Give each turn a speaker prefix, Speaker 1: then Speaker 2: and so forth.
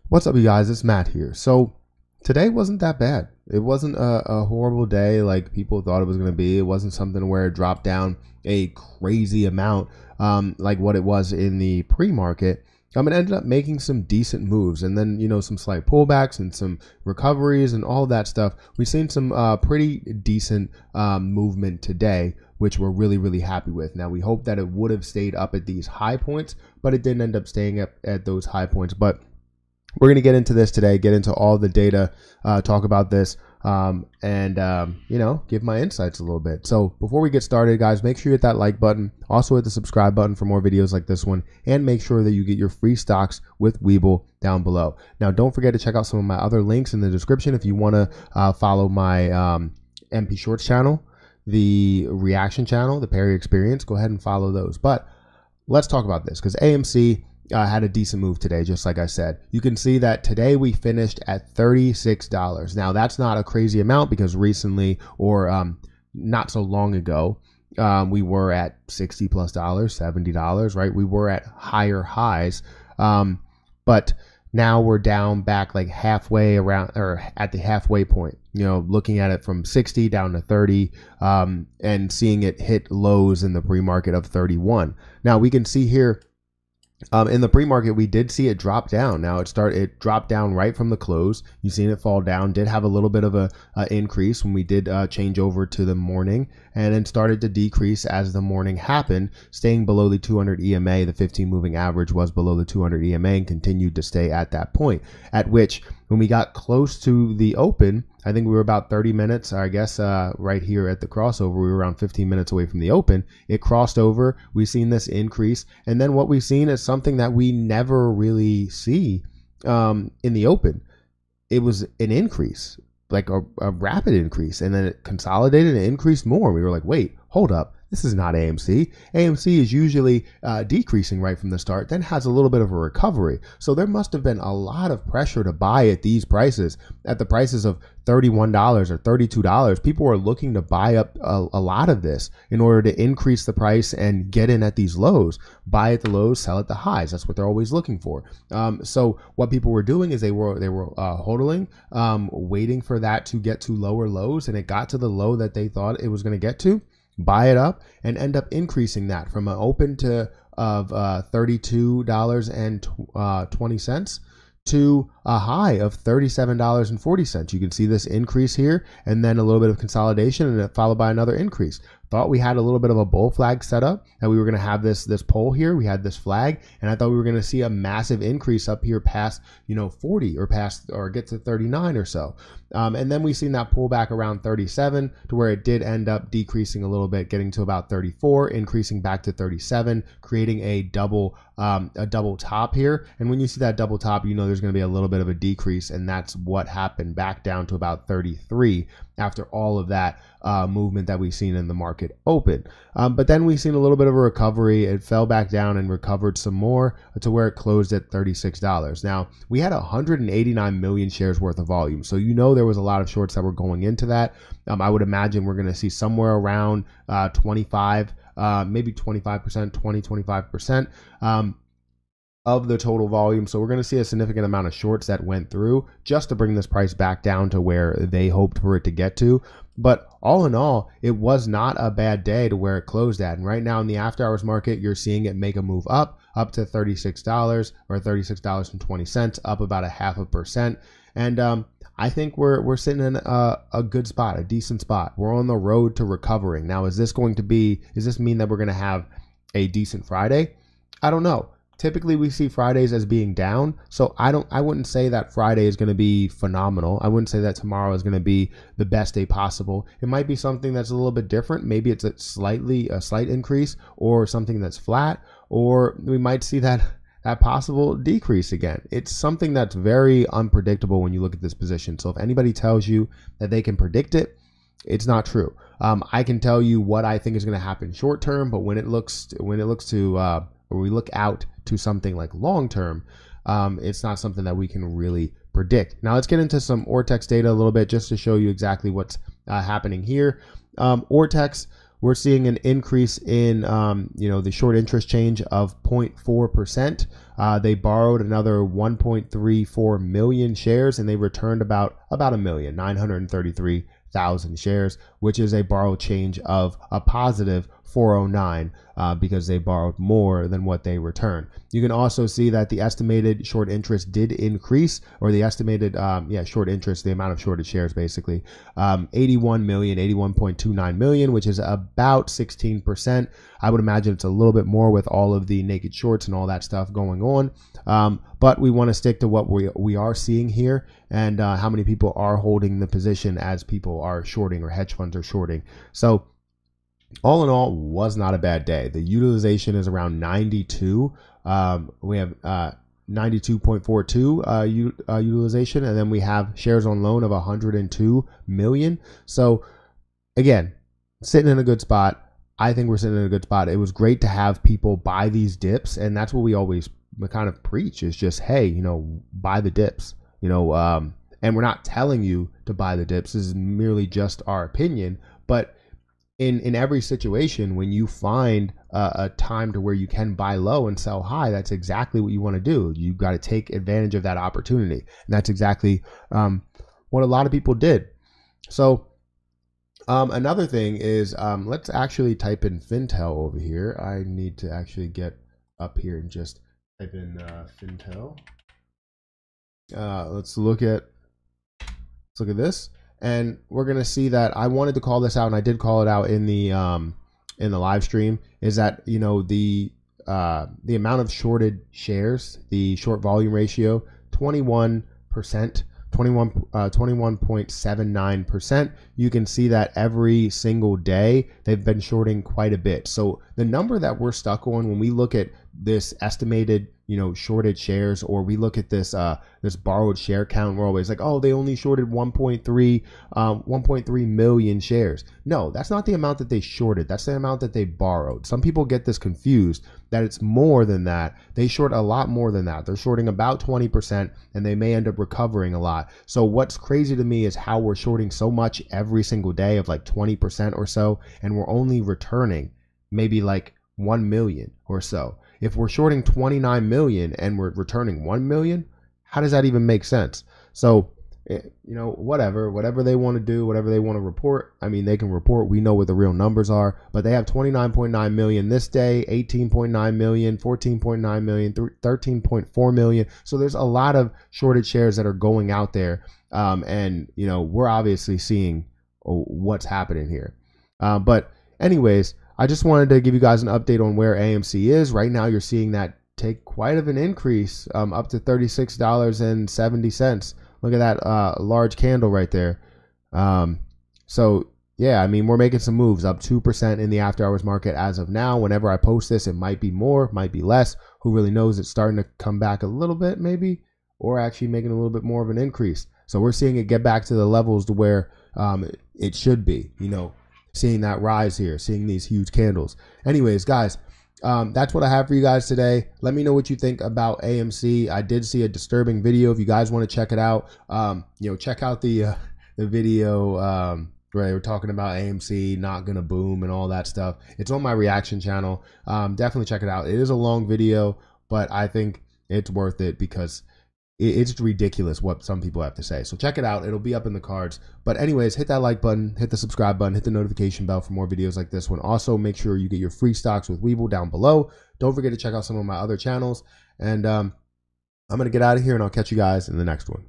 Speaker 1: What's up, you guys? It's Matt here. So today wasn't that bad. It wasn't a horrible day like people thought it was going to be. It wasn't something where it dropped down a crazy amount like what it was in the pre-market. It ended up making some decent moves, and then some slight pullbacks and some recoveries and all that stuff. We've seen some pretty decent movement today, which we're really happy with. Now we hope that it would have stayed up at these high points, but it didn't end up staying up at those high points. But we're going to get into this today, get into all the data, talk about this, and give my insights a little bit. So before we get started, guys, make sure you hit that like button. Also hit the subscribe button for more videos like this one, and make sure that you get your free stocks with Webull down below. Now, don't forget to check out some of my other links in the description if you want to follow my MP Shorts channel, the Reaction channel, the Perry Experience. Go ahead and follow those. But let's talk about this, because AMC had a decent move today, just like I said. You can see that today we finished at $36. Now, that's not a crazy amount because recently, or not so long ago, we were at $60+ $70, right? We were at higher highs, but now we're down back like halfway around, or at the halfway point, looking at it from 60 down to 30, and seeing it hit lows in the pre-market of 31. Now we can see here, in the pre-market, we did see it drop down. Now it dropped down right from the close. You've seen it fall down. Did have a little bit of a increase when we did change over to the morning, and then started to decrease as the morning happened, staying below the 200 EMA. The 15 moving average was below the 200 EMA and continued to stay at that point. At which, when we got close to the open, I think we were about 30 minutes, I guess, right here at the crossover. We were around 15 minutes away from the open. It crossed over. We've seen this increase. And then what we've seen is something that we never really see in the open. It was an increase, like a rapid increase. And then it consolidated and increased more. We were like, wait, hold up. This is not AMC. AMC is usually decreasing right from the start, then has a little bit of a recovery. So there must have been a lot of pressure to buy at these prices, at the prices of $31 or $32. People were looking to buy up a lot of this in order to increase the price and get in at these lows. Buy at the lows, sell at the highs. That's what they're always looking for. So what people were doing is they were hodling, waiting for that to get to lower lows, and it got to the low that they thought it was going to get to. Buy it up and end up increasing that from an open of $32.20 to a high of $37.40. You can see this increase here, and then a little bit of consolidation, and followed by another increase. Thought we had a little bit of a bull flag set up, and we were going to have this pole here. We had this flag, and I thought we were going to see a massive increase up here past 40 or get to 39 or so. And then we seen that pull back around 37 to where it did end up decreasing a little bit, getting to about 34, increasing back to 37, creating a double top here. And when you see that double top, there's going to be a little bit of a decrease, and that's what happened, back down to about 33 after all of that movement that we've seen in the market open. But then we've seen a little bit of a recovery. It fell back down and recovered some more to where it closed at $36. Now, we had 189 million shares worth of volume. So there was a lot of shorts that were going into that. I would imagine we're going to see somewhere around 25, maybe 25%, 25%. Of the total volume. So we're going to see a significant amount of shorts that went through just to bring this price back down to where they hoped for it to get to. But all in all, it was not a bad day to where it closed at. And right now in the after hours market, you're seeing it make a move up to $36 or $36.20, up about 0.5%. And I think we're sitting in a good spot, a decent spot. We're on the road to recovering. Now, does this mean that we're going to have a decent Friday? I don't know. Typically, we see Fridays as being down, so I wouldn't say that Friday is going to be phenomenal. I wouldn't say that tomorrow is going to be the best day possible. It might be something that's a little bit different. Maybe it's a slight increase, or something that's flat, or we might see that possible decrease again. It's something that's very unpredictable when you look at this position. So if anybody tells you that they can predict it, it's not true. I can tell you what I think is going to happen short term, but when we look out to something like long term, it's not something that we can really predict. Now let's get into some Ortex data a little bit, just to show you exactly what's happening here. Ortex we're seeing an increase in, the short interest change of 0.4%. They borrowed another 1.34 million shares, and they returned about a million, 933,000 shares, which is a borrow change of a positive 409 because they borrowed more than what they returned. You can also see that the estimated short interest did increase, or the estimated short interest, the amount of shorted shares basically, 81.29 million, which is about 16%. I would imagine it's a little bit more with all of the naked shorts and all that stuff going on. But we want to stick to what we are seeing here, and how many people are holding the position as people are shorting or hedge funds are shorting. So all in all, was not a bad day. The utilization is around 92. We have 92.42 utilization, and then we have shares on loan of 102 million. So again, sitting in a good spot. I think we're sitting in a good spot. It was great to have people buy these dips, and that's what we always kind of preach is just, hey, buy the dips, and we're not telling you to buy the dips. This is merely just our opinion, but in every situation, when you find a time to where you can buy low and sell high, that's exactly what you want to do. You got to take advantage of that opportunity, and that's exactly what a lot of people did. So another thing is, let's actually type in Fintel over here. I need to actually get up here and just type in Fintel. Let's look at this. And we're going to see that I wanted to call this out, and I did call it out in the live stream, is that, the amount of shorted shares, the short volume ratio, 21%, 21.79%. You can see that every single day they've been shorting quite a bit. So the number that we're stuck on when we look at this estimated, shorted shares, or we look at this this borrowed share count, we're always like, oh, they only shorted 1.3 million shares. No, that's not the amount that they shorted. That's the amount that they borrowed. Some people get this confused, that it's more than that. They short a lot more than that. They're shorting about 20%, and they may end up recovering a lot. So what's crazy to me is how we're shorting so much every single day of like 20% or so, and we're only returning maybe like 1 million or so. If we're shorting 29 million and we're returning 1 million, how does that even make sense? So, whatever they want to do, whatever they want to report, I mean, they can report. We know what the real numbers are, but they have 29.9 million this day, 18.9 million, 14.9 million, 13.4 million. So there's a lot of shorted shares that are going out there. And, we're obviously seeing what's happening here. But anyways, I just wanted to give you guys an update on where AMC is. Right now, you're seeing that take quite of an increase, up to $36.70. Look at that large candle right there. So, yeah, I mean, we're making some moves, up 2% in the after hours market as of now. Whenever I post this, it might be more, might be less. Who really knows? It's starting to come back a little bit maybe, or actually making a little bit more of an increase. So we're seeing it get back to the levels to where it should be, seeing that rise here, seeing these huge candles. Anyways, guys, that's what I have for you guys today. Let me know what you think about AMC. I did see a disturbing video. If you guys want to check it out, check out the video where they were talking about AMC not gonna boom and all that stuff. It's on my reaction channel. Definitely check it out. It is a long video, but I think it's worth it because it's ridiculous what some people have to say. So check it out. It'll be up in the cards. But anyways, hit that like button, hit the subscribe button, hit the notification bell for more videos like this one. Also, make sure you get your free stocks with Webull down below. Don't forget to check out some of my other channels. And I'm going to get out of here, and I'll catch you guys in the next one.